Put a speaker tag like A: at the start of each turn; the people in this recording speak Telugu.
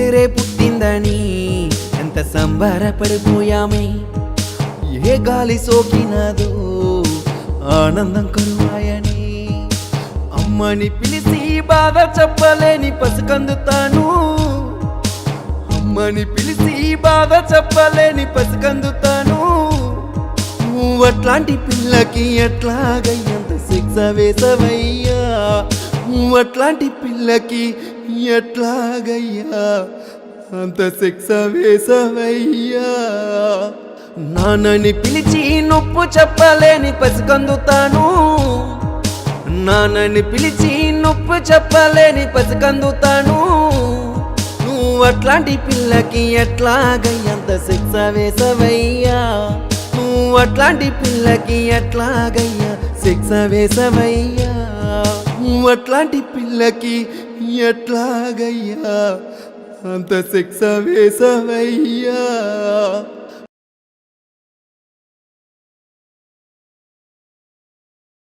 A: పేరే పుట్టిందని ఎంత సంబరపడిపోయామే. ఏ గాలి సోకినాదో ఆనందం కరువాయని. అమ్మని పిలిచి బాధ చెప్పలేని పసికందుతాను. అమ్మని పిలిచి బాధ చెప్పలేని పసికందుతాను. నువ్వు అట్లాంటి పిల్లకి ఎట్లాగయ్యంత శిక్ష వేసవయ్యా. నువ్వు అట్లాంటి పిల్లకి ఎట్లాగయ్యా అంత శిక్ష వేసవయ్యా. నాన్నని పిలిచి నొప్పు చెప్పలేని పసికందుతాను. నాన్నని పిలిచి నొప్పు చెప్పలేని పసికందుతాను. నువ్వు అట్లాంటి పిల్లకి ఎట్లాగయ్యంత శిక్ష వేసవయ్యా. నువ్వు అట్లాంటి పిల్లకి ఎట్లాగయ్యా శిక్ష వేసవయ్యా. నువ్వు అట్లాంటి పిల్లకి ఎట్లాగయ్యా అంత శిక్ష వేసవయ్యా.